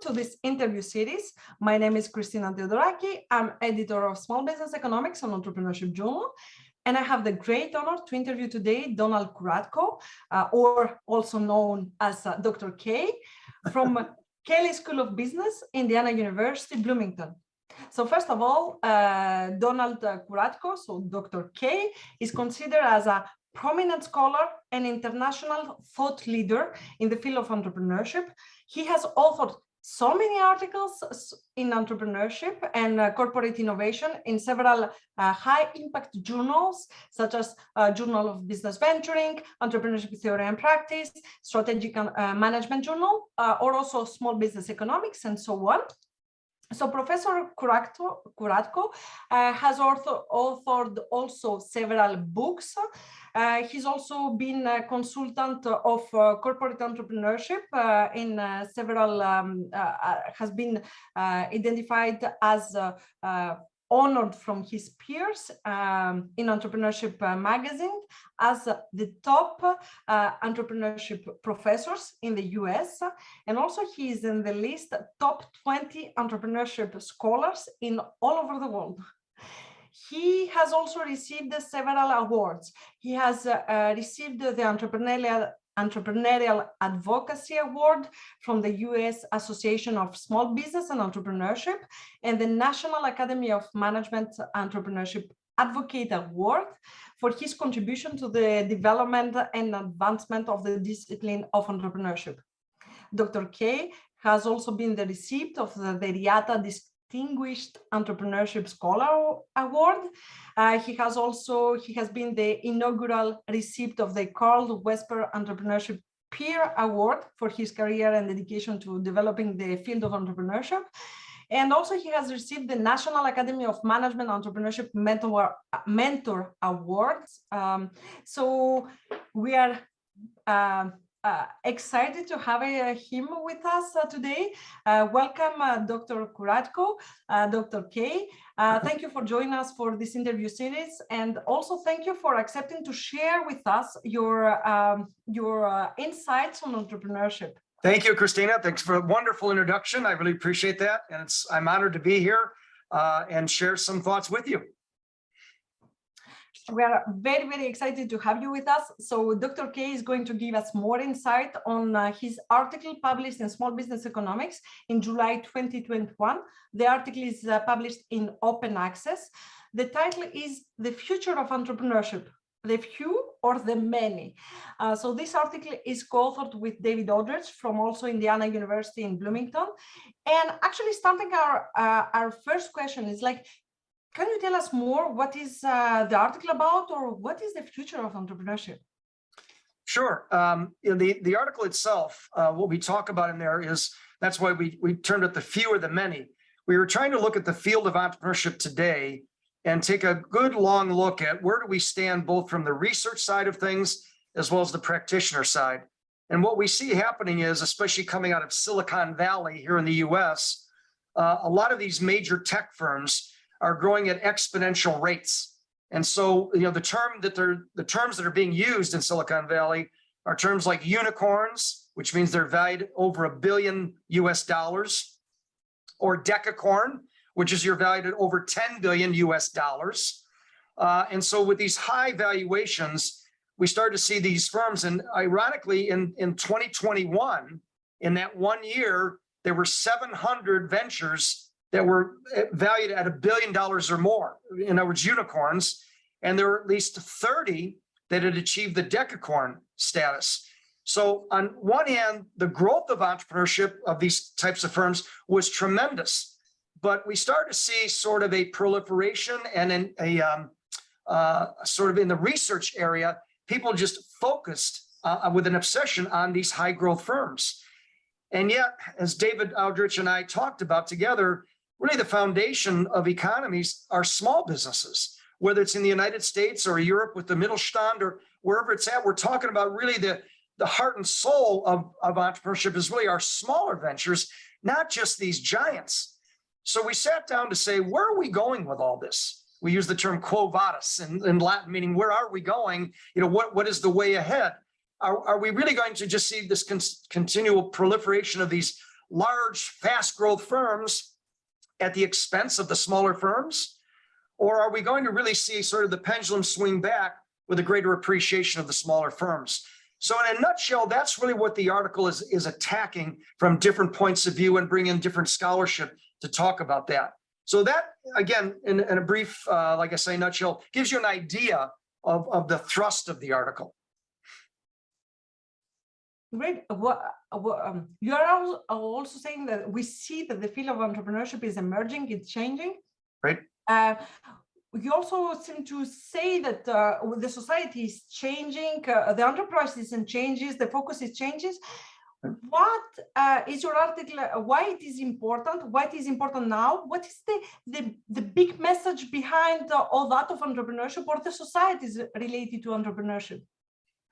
to this interview series. My name is Christina Theodoraki. I'm editor of Small Business Economics and Entrepreneurship Journal. And I have the great honor to interview today Donald Kuratko, or also known as Dr. K, from Kelley School of Business, Indiana University, Bloomington. So first of all, Donald Kuratko, so Dr. K, is considered as a prominent scholar and international thought leader in the field of entrepreneurship. He has authored so many articles in entrepreneurship and corporate innovation in several high-impact journals, such as Journal of Business Venturing, Entrepreneurship Theory and Practice, Strategic Management Journal, or also Small Business Economics, and so on. So Professor Kuratko has authored also several books. He's also been a consultant of corporate entrepreneurship in several, has been identified as honored from his peers in Entrepreneurship magazine as the top entrepreneurship professors in the US. And also he is in the list top 20 entrepreneurship scholars in all over the world. He has also received several awards. He has received the Entrepreneurial Advocacy Award from the US Association of Small Business and Entrepreneurship and the National Academy of Management Entrepreneurship Advocate Award for his contribution to the development and advancement of the discipline of entrepreneurship. Dr. K has also been the recipient of the RIATA Distinguished Entrepreneurship Scholar Award. He has been the inaugural recipient of the Carl Wesper Entrepreneurship Peer Award for his career and dedication to developing the field of entrepreneurship. And also he has received the National Academy of Management Entrepreneurship Mentor Awards. So we are excited to have him with us today. Welcome, Dr. Kuratko, Dr. K. Thank you for joining us for this interview series, and also thank you for accepting to share with us your insights on entrepreneurship. Thank you, Christina. Thanks for a wonderful introduction. I really appreciate that, and I'm honored to be here and share some thoughts with you. We are very, very excited to have you with us. So Dr. K is going to give us more insight on his article published in Small Business Economics in July 2021. The article is published in open access. The title is The Future of Entrepreneurship, the Few or the Many. So this article is co-authored with David Audretsch from also Indiana University in Bloomington. And actually starting our first question is like, can you tell us more? What is the article about, or what is the future of entrepreneurship? Sure. The article itself, what we talk about in there is, that's why we termed it the few or the many. We were trying to look at the field of entrepreneurship today and take a good long look at where do we stand both from the research side of things as well as the practitioner side. And what we see happening is, especially coming out of Silicon Valley here in the US, a lot of these major tech firms are growing at exponential rates. And so, the terms that are being used in Silicon Valley are terms like unicorns, which means they're valued over $1 billion US, or decacorn, which is you're valued at over $10 billion US. And so with these high valuations, we start to see these firms, and ironically in 2021, in that 1 year, there were 700 ventures that were valued at $1 billion or more, in other words, unicorns, and there were at least 30 that had achieved the decacorn status. So on one hand, the growth of entrepreneurship of these types of firms was tremendous, but we started to see sort of a proliferation and sort of in the research area, people just focused with an obsession on these high growth firms. And yet, as David Audretsch and I talked about together, really the foundation of economies are small businesses, whether it's in the United States or Europe with the Mittelstand or wherever it's at. We're talking about really the heart and soul of entrepreneurship is really our smaller ventures, not just these giants. So we sat down to say, where are we going with all this? We use the term quo vadis in Latin, meaning where are we going? What is the way ahead? Are we really going to just see this continual proliferation of these large, fast growth firms at the expense of the smaller firms? Or are we going to really see sort of the pendulum swing back with a greater appreciation of the smaller firms? So in a nutshell, that's really what the article is attacking from different points of view and bring in different scholarship to talk about that. So that, again, in a brief, like I say, nutshell, gives you an idea of the thrust of the article. Great. You are also saying that we see that the field of entrepreneurship is emerging, it's changing. Right. You also seem to say that the society is changing, the enterprise is in changes, the focus is changes. What is your article? Why it is important? Why it is important now? What is the big message behind all that of entrepreneurship, or the societies related to entrepreneurship?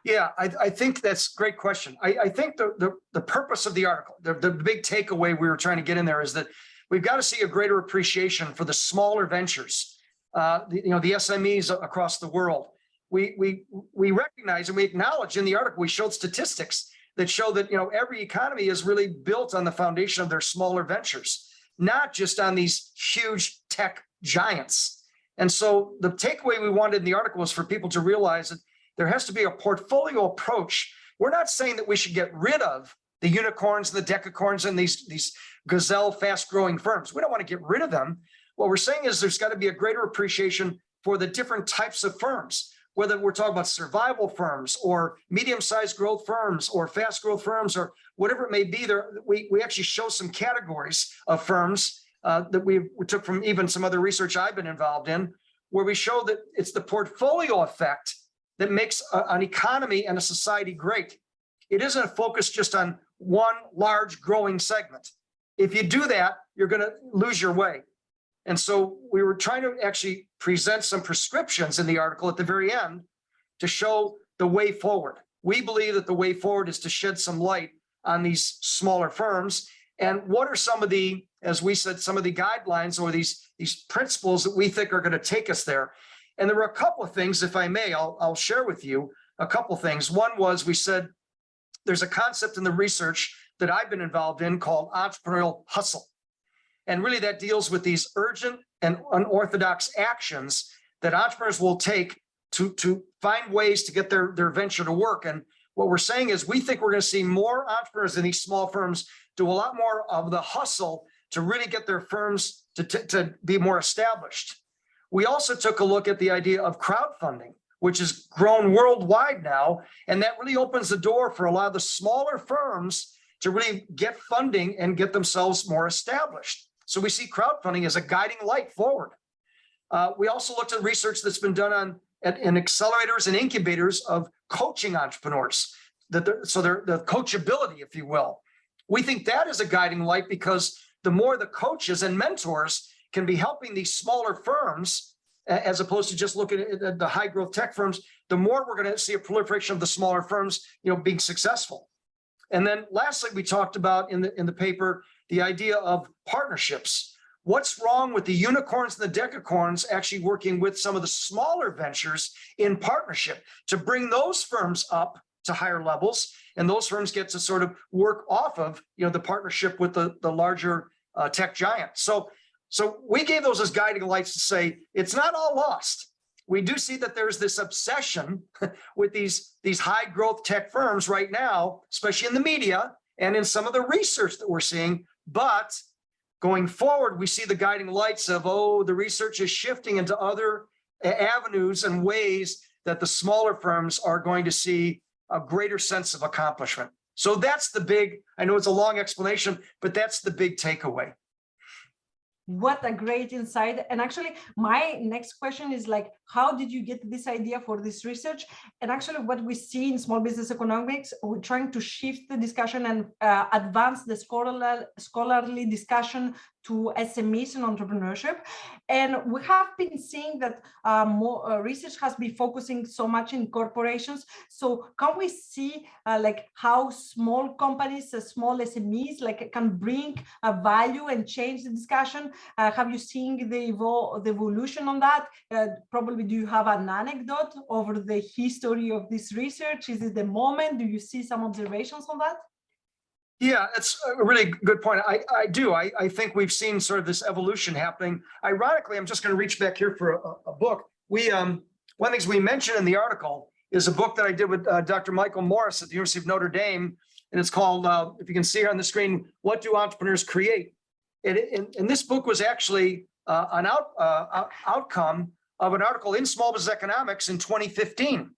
Yeah, I think that's a great question. I think the purpose of the article, the big takeaway we were trying to get in there is that we've got to see a greater appreciation for the smaller ventures, the SMEs across the world. We recognize and we acknowledge in the article, we showed statistics that show that every economy is really built on the foundation of their smaller ventures, not just on these huge tech giants. And so the takeaway we wanted in the article was for people to realize that there has to be a portfolio approach. We're not saying that we should get rid of the unicorns and the decacorns and these gazelle fast-growing firms. We don't want to get rid of them. What we're saying is there's got to be a greater appreciation for the different types of firms, whether we're talking about survival firms or medium-sized growth firms or fast growth firms or whatever it may be. There, we actually show some categories of firms that we took from even some other research I've been involved in, where we show that it's the portfolio effect that makes an economy and a society great. It isn't focused just on one large growing segment. If you do that, you're going to lose your way. And so we were trying to actually present some prescriptions in the article at the very end to show the way forward. We believe that the way forward is to shed some light on these smaller firms. And what are some of the, as we said, some of the guidelines or these principles that we think are going to take us there? And there were a couple of things, if I may, I'll share with you a couple of things. One was we said there's a concept in the research that I've been involved in called entrepreneurial hustle. And really that deals with these urgent and unorthodox actions that entrepreneurs will take to find ways to get their venture to work. And what we're saying is we think we're going to see more entrepreneurs in these small firms do a lot more of the hustle to really get their firms to be more established. We also took a look at the idea of crowdfunding, which has grown worldwide now, and that really opens the door for a lot of the smaller firms to really get funding and get themselves more established. So we see crowdfunding as a guiding light forward. We also looked at research that's been done in accelerators and incubators of coaching entrepreneurs, so the coachability, if you will. We think that is a guiding light because the more the coaches and mentors can be helping these smaller firms, as opposed to just looking at the high growth tech firms, the more we're going to see a proliferation of the smaller firms, being successful. And then lastly, we talked about in the paper, the idea of partnerships. What's wrong with the unicorns and the decacorns actually working with some of the smaller ventures in partnership to bring those firms up to higher levels? And those firms get to sort of work off of, the partnership with the larger tech giant. So we gave those as guiding lights to say, it's not all lost. We do see that there's this obsession with these high growth tech firms right now, especially in the media and in some of the research that we're seeing. But going forward, we see the guiding lights of, the research is shifting into other avenues and ways that the smaller firms are going to see a greater sense of accomplishment. So that's the big, I know it's a long explanation, but that's the big takeaway. What a great insight. And actually, my next question is how did you get this idea for this research? And actually, what we see in small business economics, we're trying to shift the discussion and advance the scholarly discussion to SMEs and entrepreneurship. And we have been seeing that more research has been focusing so much in corporations. So can we see how small companies, small SMEs, can bring value and change the discussion? Have you seen the evolution on that? Probably, do you have an anecdote over the history of this research? Is it the moment? Do you see some observations on that? Yeah, that's a really good point. I do. I think we've seen sort of this evolution happening. Ironically, I'm just going to reach back here for a book. One of the things we mentioned in the article is a book that I did with Dr. Michael Morris at the University of Notre Dame, and it's called, if you can see here on the screen, What Do Entrepreneurs Create? And this book was actually an outcome of an article in Small Business Economics in 2015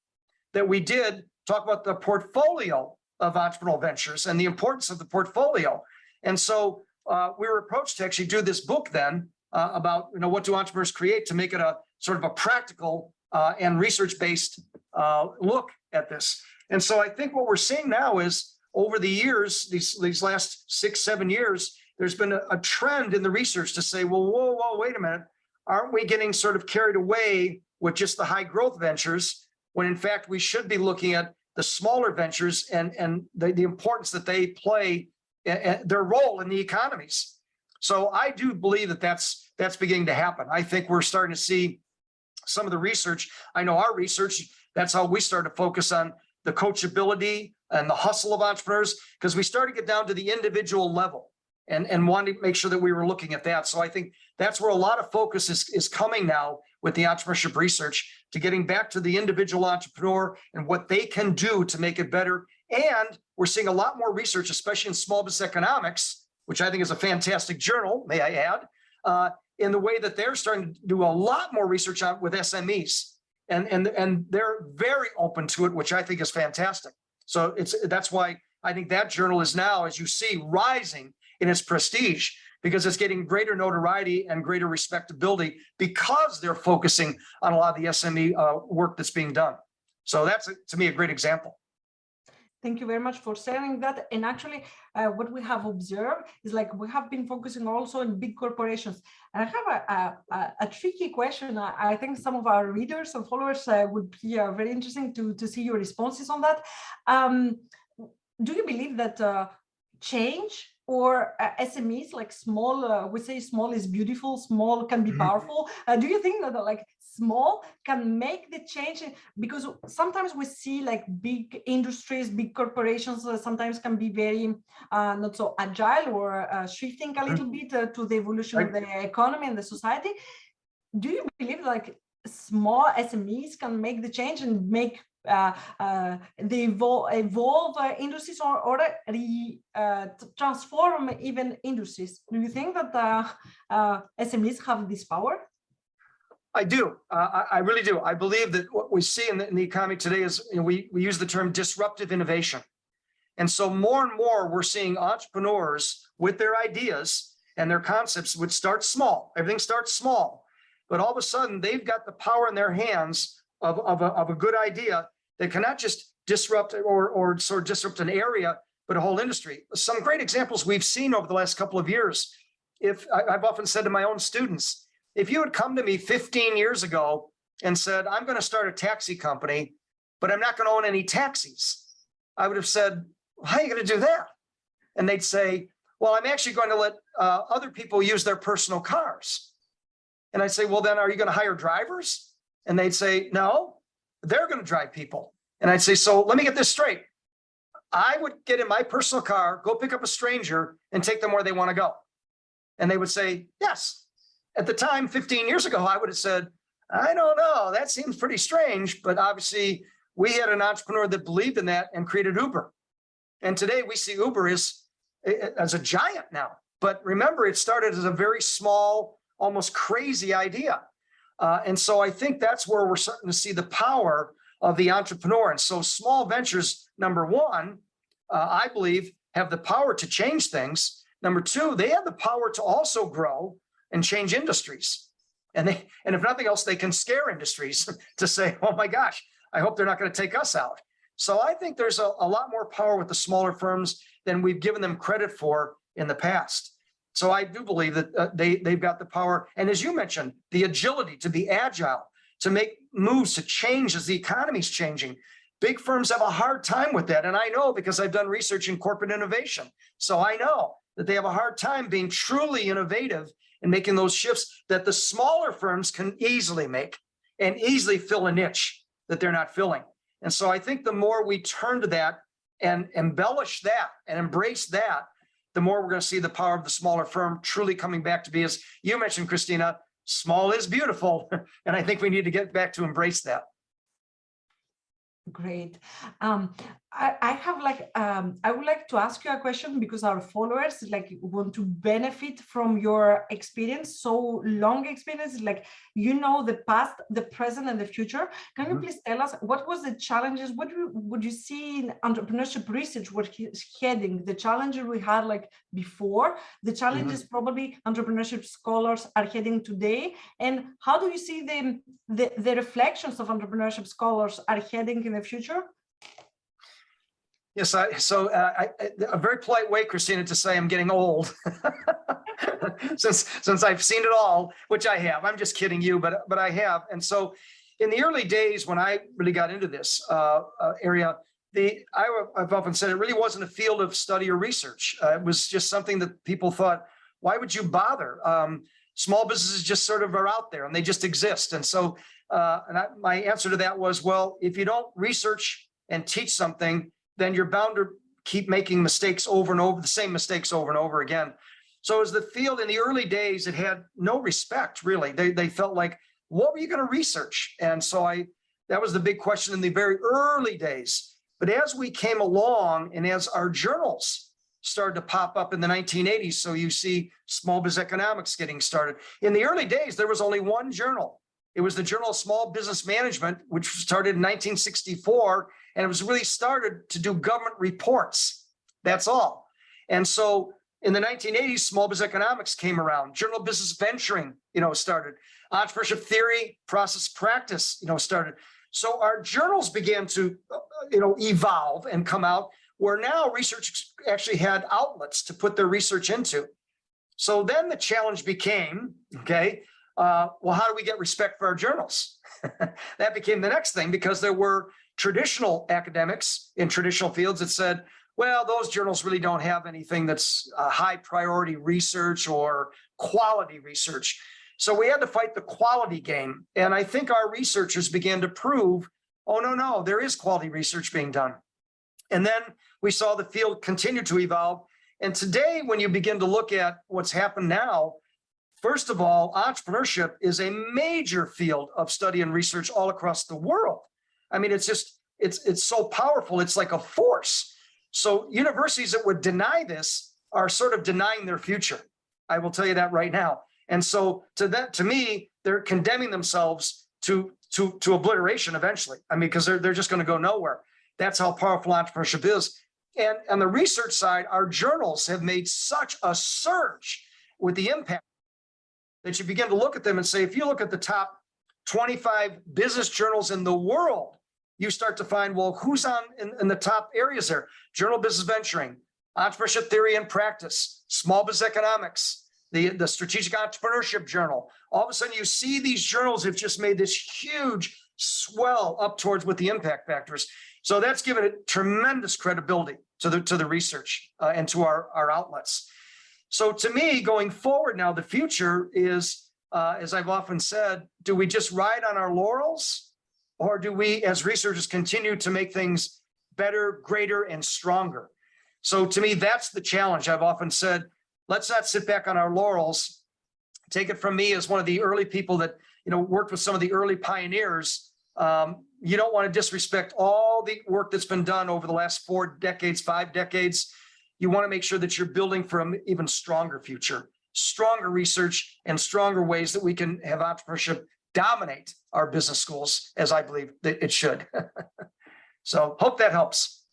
that we did talk about the portfolio of entrepreneurial ventures and the importance of the portfolio. And so we were approached to actually do this book then about, what do entrepreneurs create, to make it a sort of a practical and research-based look at this. And so I think what we're seeing now is over the years, these last 6-7 years, there's been a trend in the research to say, well, whoa, wait a minute. Aren't we getting sort of carried away with just the high growth ventures, when in fact we should be looking at the smaller ventures and the importance that they play, their role in the economies. So I do believe that that's beginning to happen. I think we're starting to see some of the research. I know our research, that's how we started to focus on the coachability and the hustle of entrepreneurs, because we started to get down to the individual level and wanted to make sure that we were looking at that. So I think that's where a lot of focus is coming now with the entrepreneurship research, to getting back to the individual entrepreneur and what they can do to make it better. And we're seeing a lot more research, especially in Small Business Economics, which I think is a fantastic journal, may I add, in the way that they're starting to do a lot more research on with SMEs. And they're very open to it, which I think is fantastic. So that's why I think that journal is now, as you see, rising in its prestige, because it's getting greater notoriety and greater respectability because they're focusing on a lot of the SME work that's being done. So that's, to me, a great example. Thank you very much for sharing that. And actually, what we have observed is like we have been focusing also on big corporations. And I have a tricky question. I think some of our readers and followers would be very interesting to see your responses on that. Do you believe that change or SMEs, like small, we say small is beautiful, small can be powerful. Do you think that like small can make the change? Because sometimes we see like big industries, big corporations sometimes can be very not so agile or shifting a little bit to the evolution of the economy and the society. Do you believe like small SMEs can make the change and make the evolve industries or transform even industries? Do you think that SMEs have this power? I do. I really do. I believe that what we see in the economy today is, we use the term disruptive innovation. And so more and more we're seeing entrepreneurs with their ideas and their concepts would start small. Everything starts small, but all of a sudden they've got the power in their hands of a good idea that cannot just disrupt or sort of disrupt an area, but a whole industry. Some great examples we've seen over the last couple of years. I've often said to my own students, if you had come to me 15 years ago and said, I'm going to start a taxi company, but I'm not going to own any taxis, I would have said, well, how are you going to do that? And they'd say, well, I'm actually going to let other people use their personal cars. And I'd say, well, then are you going to hire drivers? And they'd say, no, they're going to drive people. And I'd say, so let me get this straight. I would get in my personal car, go pick up a stranger and take them where they want to go. And they would say, yes. At the time, 15 years ago, I would have said, I don't know, that seems pretty strange. But obviously, we had an entrepreneur that believed in that and created Uber. And today we see Uber as a giant now. But remember, it started as a very small, almost crazy idea. And so I think that's where we're starting to see the power of the entrepreneur. And so small ventures, number one, I believe, have the power to change things. Number two, they have the power to also grow and change industries. And if nothing else, they can scare industries to say, oh my gosh, I hope they're not going to take us out. So I think there's a lot more power with the smaller firms than we've given them credit for in the past. So I do believe that they've got the power. And as you mentioned, the agility to be agile, to make moves, to change as the economy's changing. Big firms have a hard time with that. And I know because I've done research in corporate innovation. So I know that they have a hard time being truly innovative and making those shifts that the smaller firms can easily make and easily fill a niche that they're not filling. And so I think the more we turn to that, and embellish that and embrace that, the more we're going to see the power of the smaller firm truly coming back to be, as you mentioned, Christina, small is beautiful. And I think we need to get back to embrace that. Great. I have I would like to ask you a question, because our followers want to benefit from your experience, so long experience, the past, the present, and the future. Can you please tell us what was the challenges? What would you see in entrepreneurship research? What is heading? The challenges we had before, the challenges probably entrepreneurship scholars are heading today, and how do you see the reflections of entrepreneurship scholars are heading in the future? Yes, a very polite way, Christina, to say I'm getting old, since I've seen it all, which I have. I'm just kidding you, but I have. And so, in the early days when I really got into this area, I've often said it really wasn't a field of study or research. It was just something that people thought, why would you bother? Small businesses just sort of are out there and they just exist. And so, my answer to that was, well, if you don't research and teach something, then you're bound to keep making mistakes over and over, the same mistakes over and over again. So as the field in the early days, it had no respect, really. They felt like, what were you going to research? And so that was the big question in the very early days. But as we came along and as our journals started to pop up in the 1980s, so you see Small Biz Economics getting started. In the early days, there was only one journal. It was the Journal of Small Business Management, which started in 1964. And it was really started to do government reports. That's all. And so in the 1980s, Small Biz Economics came around. Journal of Business Venturing, started. Entrepreneurship Theory, Process Practice, started. So our journals began to, evolve and come out, where now research actually had outlets to put their research into. So then the challenge became, well, how do we get respect for our journals? That became the next thing, because there were traditional academics in traditional fields that said, well, those journals really don't have anything that's high priority research or quality research. So we had to fight the quality game. And I think our researchers began to prove, oh, no, there is quality research being done. And then we saw the field continue to evolve. And today, when you begin to look at what's happened now, first of all, entrepreneurship is a major field of study and research all across the world. I mean, it's so powerful. It's like a force. So universities that would deny this are sort of denying their future. I will tell you that right now. And so to me, they're condemning themselves to obliteration eventually. I mean, because they're just going to go nowhere. That's how powerful entrepreneurship is. And on the research side, our journals have made such a surge with the impact that you begin to look at them and say, if you look at the top 25 business journals in the world, you start to find, well, who's in the top areas there? Journal of Business Venturing, Entrepreneurship Theory and Practice, Small Biz Economics, the Strategic Entrepreneurship Journal. All of a sudden, you see these journals have just made this huge swell up towards what the impact factor is. So that's given it tremendous credibility to the research and to our outlets. So to me, going forward now, the future is, as I've often said, do we just ride on our laurels? Or do we, as researchers, continue to make things better, greater, and stronger? So to me, that's the challenge. I've often said, let's not sit back on our laurels. Take it from me as one of the early people that worked with some of the early pioneers. You don't want to disrespect all the work that's been done over the last 4 decades, 5 decades. You want to make sure that you're building for an even stronger future, stronger research, and stronger ways that we can have entrepreneurship dominate our business schools, as I believe that it should. So hope that helps.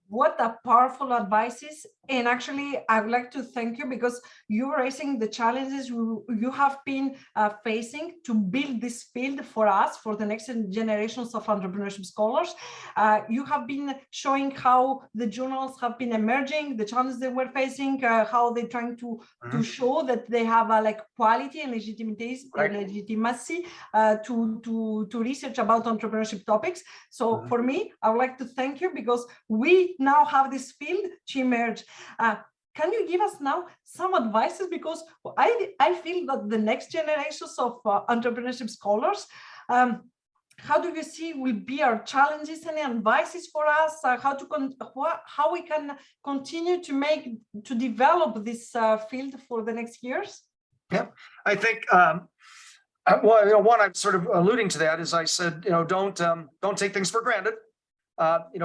What a powerful advices. And actually, I would like to thank you, because you're raising the challenges you have been facing to build this field for us, for the next generations of entrepreneurship scholars. You have been showing how the journals have been emerging, the challenges they were facing, how they're trying to show that they have quality and legitimacy to research about entrepreneurship topics. So for me, I would like to thank you, because we now have this field to emerge. Can you give us now some advices? Because I feel that the next generations of entrepreneurship scholars how do you see will be our challenges? Any advices for us? How we can continue to develop this field for the next years? Yeah, I think well, one I'm sort of alluding to that is I said, don't take things for granted.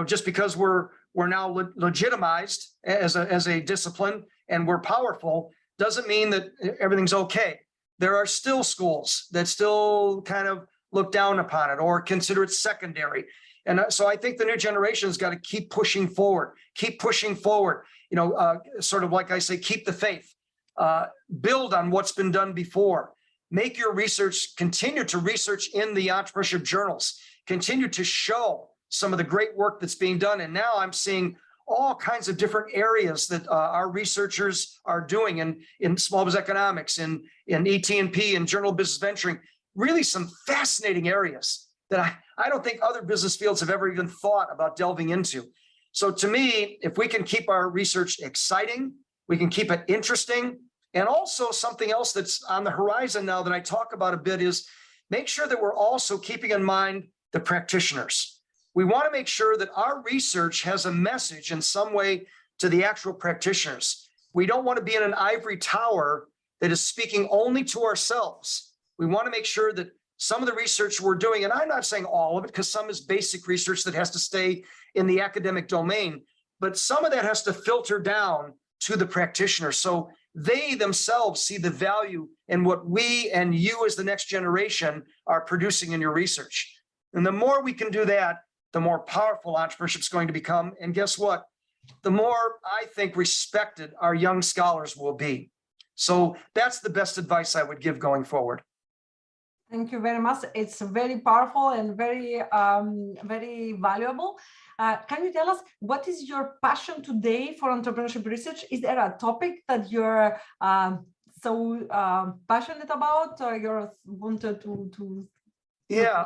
Just because we're now legitimized as a discipline and we're powerful doesn't mean that everything's okay. There are still schools that still kind of look down upon it or consider it secondary. And so I think the new generation has got to keep pushing forward, sort of like I say, keep the faith, build on what's been done before, make your research, continue to research in the entrepreneurship journals, continue to show some of the great work that's being done. And now I'm seeing all kinds of different areas that our researchers are doing in small business economics, in ET&P, and Journal of Business Venturing, really some fascinating areas that I don't think other business fields have ever even thought about delving into. So to me, if we can keep our research exciting, we can keep it interesting, and also something else that's on the horizon now that I talk about a bit is make sure that we're also keeping in mind the practitioners. We want to make sure that our research has a message in some way to the actual practitioners. We don't want to be in an ivory tower that is speaking only to ourselves. We want to make sure that some of the research we're doing, and I'm not saying all of it, because some is basic research that has to stay in the academic domain, but some of that has to filter down to the practitioner. So they themselves see the value in what we and you as the next generation are producing in your research. And the more we can do that, the more powerful entrepreneurship is going to become. And guess what? The more, I think, respected our young scholars will be. So that's the best advice I would give going forward. Thank you very much. It's very powerful and very, very valuable. Can you tell us what is your passion today for entrepreneurship research? Is there a topic that you're so passionate about, or you're wanted to? Yeah.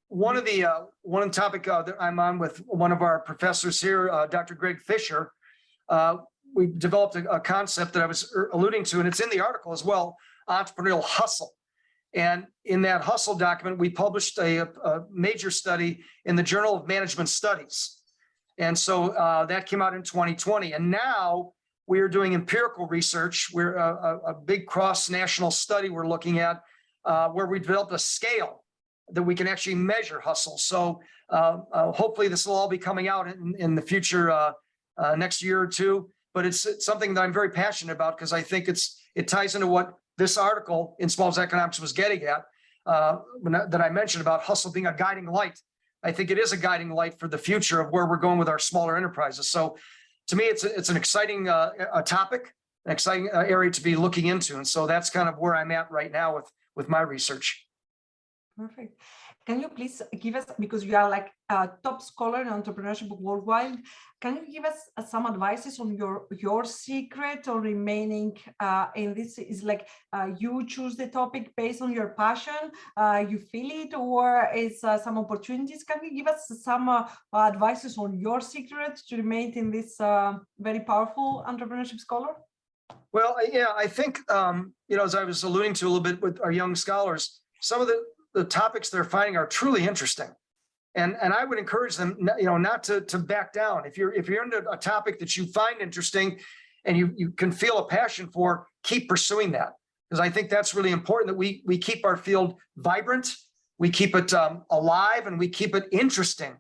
One of the topic that I'm on with one of our professors here, Dr. Greg Fisher, we developed a concept that I was alluding to, and it's in the article as well, entrepreneurial hustle. And in that hustle document, we published a major study in the Journal of Management Studies. And so that came out in 2020. And now we are doing empirical research. We're a big cross-national study we're looking at where we developed a scale that we can actually measure hustle. So hopefully this will all be coming out in the future next year or two. But it's something that I'm very passionate about because I think it ties into what this article in Small Business Economics was getting at that I mentioned about hustle being a guiding light. I think it is a guiding light for the future of where we're going with our smaller enterprises. So to me, it's an exciting topic, an exciting area to be looking into. And so that's kind of where I'm at right now with my research. Perfect. Can you please give us, because you are like a top scholar in entrepreneurship worldwide, can you give us some advices on your secret or remaining in this? Is like you choose the topic based on your passion, you feel it, or is some opportunities? Can you give us some advices on your secret to remain in this very powerful entrepreneurship scholar? Well, yeah, I think, as I was alluding to a little bit with our young scholars, some of the topics they're finding are truly interesting. And I would encourage them, not to back down. If you're into a topic that you find interesting and you can feel a passion for, keep pursuing that. Because I think that's really important that we keep our field vibrant, we keep it alive, and we keep it interesting.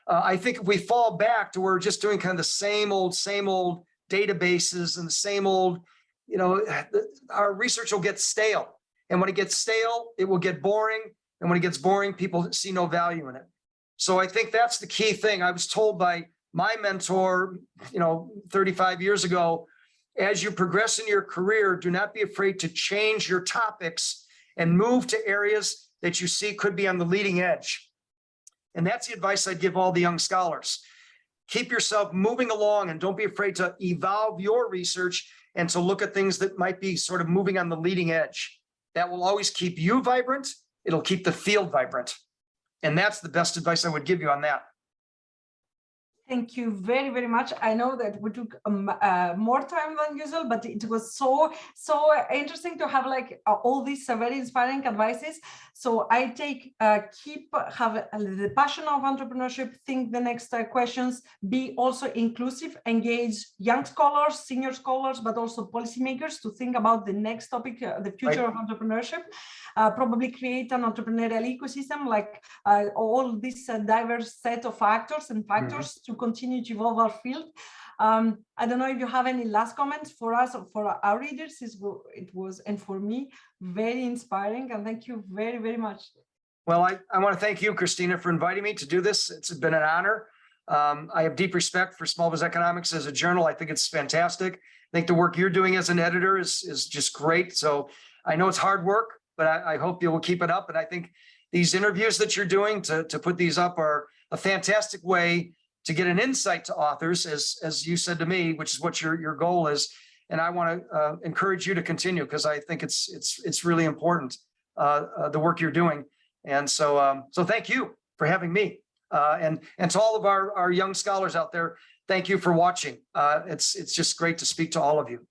I think if we fall back to where we're just doing kind of the same old databases and the same old, our research will get stale. And when it gets stale, it will get boring. And when it gets boring, people see no value in it. So I think that's the key thing. I was told by my mentor, 35 years ago, as you progress in your career, do not be afraid to change your topics and move to areas that you see could be on the leading edge. And that's the advice I'd give all the young scholars. Keep yourself moving along and don't be afraid to evolve your research and to look at things that might be sort of moving on the leading edge. That will always keep you vibrant. It'll keep the field vibrant. And that's the best advice I would give you on that. Thank you very, very much. I know that we took more time than usual, but it was so interesting to have like all these very inspiring advices. So I take have the passion of entrepreneurship, think the next questions, be also inclusive, engage young scholars, senior scholars, but also policymakers to think about the next topic, the future of entrepreneurship. Probably create an entrepreneurial ecosystem, like all this diverse set of actors and factors to continue to evolve our field. I don't know if you have any last comments for us or for our readers. It was, and for me, very inspiring. And thank you very, very much. Well, I want to thank you, Christina, for inviting me to do this. It's been an honor. I have deep respect for small business economics as a journal. I think it's fantastic. I think the work you're doing as an editor is just great. So I know it's hard work, but I hope you will keep it up. And I think these interviews that you're doing to put these up are a fantastic way to get an insight to authors, as you said to me, which is what your goal is. And I want to encourage you to continue, because I think it's really important, the work you're doing. And so thank you for having me. And to all of our young scholars out there, thank you for watching. It's just great to speak to all of you.